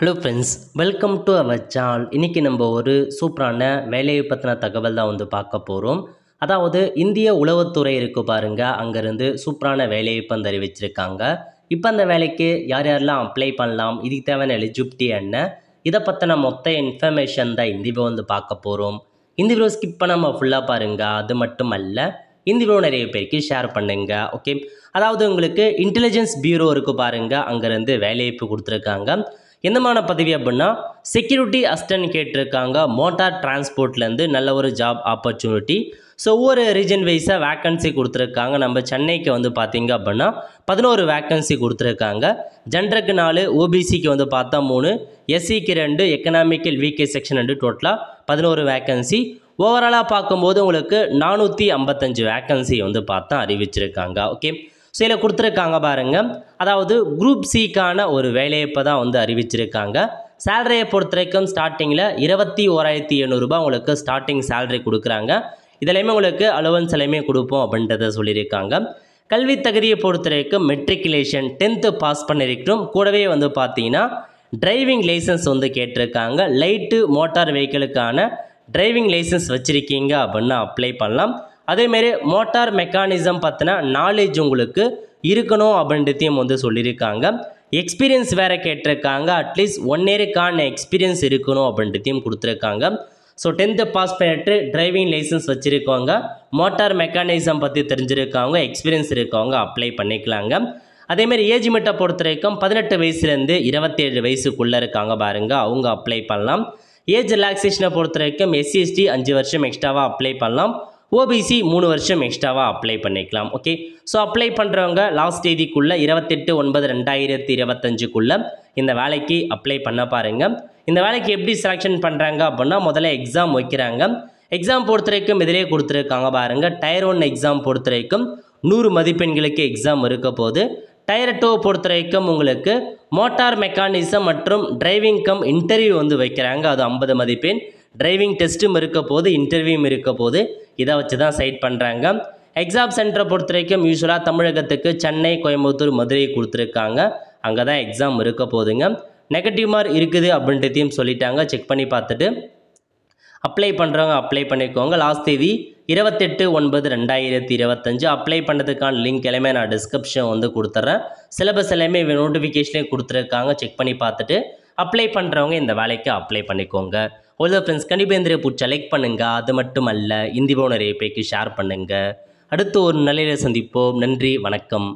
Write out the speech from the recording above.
Hello friends, welcome to our channel. இன்றைக்கி நம்ம ஒரு சூப்பரான வேலையை பற்றின தகவல் தான் பார்க்க போகிறோம். அதாவது இந்திய உளவுத்துறை இருக்குது பாருங்கள், அங்கேருந்து சூப்பரான வேலைவாய்ப்பு வந்து அறிவிச்சிருக்காங்க. இப்போ அந்த வேலைக்கு யார் யாரெல்லாம் அப்ளை பண்ணலாம், இதுக்கு தேவையான எலிஜிபிலிட்டி என்ன, இதை பற்றின மொத்த இன்ஃபர்மேஷன் தான் இந்த வீடியோ பார்க்க போகிறோம். இந்த வீடியோ ஸ்கிப் பண்ணாமல் ஃபுல்லாக பாருங்கள். அது மட்டும் அல்ல, இந்த வீடியோ நிறைய பேருக்கு ஷேர் பண்ணுங்கள். ஓகே, அதாவது உங்களுக்கு இன்டெலிஜென்ஸ் பியூரோ இருக்குது பாருங்கள், அங்கேருந்து வேலைவாய்ப்பு கொடுத்துருக்காங்க. எந்தமான பதவி அப்படின்னா செக்யூரிட்டி அசிஸ்டன்ட் கேட்டிருக்காங்க. மோட்டார் டிரான்ஸ்போர்ட்லேருந்து நல்ல ஒரு ஜாப் ஆப்பர்ச்சுனிட்டி. ஸோ ஒவ்வொரு ரீஜன் வைஸாக வேக்கன்சி கொடுத்துருக்காங்க. நம்ம சென்னைக்கு வந்து பார்த்திங்க அப்படின்னா 11 வேக்கன்சி கொடுத்துருக்காங்க. ஜென்டருக்கு 4, ஓபிசிக்கு வந்து பார்த்தா 3, எஸ்சிக்கு 2, எக்கனாமிக்கல் வீக்கே செக்ஷன் 2, டோட்டலாக 11 வேக்கன்சி. ஓவராலாக பார்க்கும்போது உங்களுக்கு 455 வேக்கன்சி வந்து பார்த்தா அறிவிச்சிருக்காங்க. ஓகே, ஸோ இதில் கொடுத்துருக்காங்க பாருங்கள். அதாவது குரூப் சிக்கான ஒரு வேலையை தான் வந்து அறிவிச்சிருக்காங்க. சேலரியை பொறுத்த வரைக்கும் ஸ்டார்டிங்கில் 21,700 ரூபாய் உங்களுக்கு ஸ்டார்டிங் சேலரி கொடுக்குறாங்க. இதிலையுமே உங்களுக்கு அலவன்ஸ் எல்லாமே கொடுப்போம் அப்படின்றத சொல்லியிருக்காங்க. கல்வி தகுதியை பொறுத்த வரைக்கும் மெட்ரிகுலேஷன் 10th பாஸ் பண்ணியிருக்கணும். கூடவே வந்து பார்த்தீங்கன்னா டிரைவிங் லைசன்ஸ் வந்து கேட்டிருக்காங்க. லைட்டு மோட்டார் வெஹிக்கிளுக்கான டிரைவிங் லைசன்ஸ் வச்சுருக்கீங்க அப்படின்னா அப்ளை பண்ணலாம். அதேமாரி மோட்டார் மெக்கானிசம் பற்றின நாலேஜ் உங்களுக்கு இருக்கணும் அப்படின்றதையும் வந்து சொல்லியிருக்காங்க. எக்ஸ்பீரியன்ஸ் வேறு கேட்டிருக்காங்க. அட்லீஸ்ட் 1 இயருக்கான எக்ஸ்பீரியன்ஸ் இருக்கணும் அப்படின்றதையும் கொடுத்துருக்காங்க. ஸோ 10th பாஸ் பண்ணிட்டு டிரைவிங் லைசன்ஸ் வச்சுருக்கவங்க, மோட்டார் மெக்கானிசம் பற்றி தெரிஞ்சிருக்கவங்க, எக்ஸ்பீரியன்ஸ் இருக்கவங்க அப்ளை பண்ணிக்கலாங்க. அதேமாதிரி ஏஜ் லிமிட்டை பொறுத்த வரைக்கும் 18 வயசுலேருந்து 27 வயசுக்குள்ளே இருக்காங்க பாருங்கள், அவங்க அப்ளை பண்ணலாம். ஏஜ் ரிலாக்ஸேஷனை பொறுத்த வரைக்கும் SC/ST 5 வருஷம் எக்ஸ்ட்ராவாக அப்ளை பண்ணலாம். ஓபிசி 3 வருஷம் எக்ஸ்ட்ராவாக அப்ளை பண்ணிக்கலாம். ஓகே, ஸோ அப்ளை பண்ணுறவங்க லாஸ்ட் தேதிக்குள்ளே 28/9/2025க்குள்ளே இந்த வேலைக்கு அப்ளை பண்ண பாருங்கள். இந்த வேலைக்கு எப்படி செலெக்ஷன் பண்ணுறாங்க அப்படின்னா முதல்ல எக்ஸாம் வைக்கிறாங்க. எக்ஸாம் பொறுத்த வரைக்கும் இதிலே கொடுத்துருக்காங்க பாருங்கள். டயர் 1 எக்ஸாம் பொறுத்த வரைக்கும் 100 மதிப்பெண்களுக்கு எக்ஸாம் இருக்க போது. டயர் 2 பொறுத்த வரைக்கும் உங்களுக்கு மோட்டார் மெக்கானிசம் மற்றும் டிரைவிங் கம் இன்டர்வியூ வந்து வைக்கிறாங்க. அது 50 மதிப்பெண். டிரைவிங் டெஸ்ட்டும் இருக்க போது, இன்டர்வியூவும் இருக்க போது. இதை வச்சு தான் சைட் பண்ணுறாங்க. எக்ஸாம் சென்டரை பொறுத்த வரைக்கும் யூஸ்வலாக தமிழகத்துக்கு சென்னை, கோயம்புத்தூர், மதுரை கொடுத்துருக்காங்க. அங்கே தான் எக்ஸாம் இருக்க போதுங்க. நெகட்டிவ் மார்க் இருக்குது அப்படின்றதையும் சொல்லிட்டாங்க. செக் பண்ணி பார்த்துட்டு அப்ளை பண்ணுறவங்க அப்ளை பண்ணிக்கோங்க. லாஸ்ட் தேதி 28/9/2025. அப்ளை பண்ணுறதுக்கான லிங்க் எல்லாமே நான் டிஸ்கிரிப்ஷன் வந்து கொடுத்துட்றேன். சிலபஸ் எல்லாமே நோட்டிஃபிகேஷன்லேயே கொடுத்துருக்காங்க. செக் பண்ணி பார்த்துட்டு அப்ளை பண்ணுறவங்க இந்த வேலைக்கு அப்ளை பண்ணிக்கோங்க. ஒரு ஃப்ரெண்ட்ஸ், கண்டிப்பாக இந்த பிடிச்ச லைக் பண்ணுங்கள். அது மட்டும் அல்ல, இந்த வீடியோ நிறைய பேருக்கு ஷேர் பண்ணுங்கள். அடுத்து ஒரு நிலையில் சந்திப்போம். நன்றி, வணக்கம்.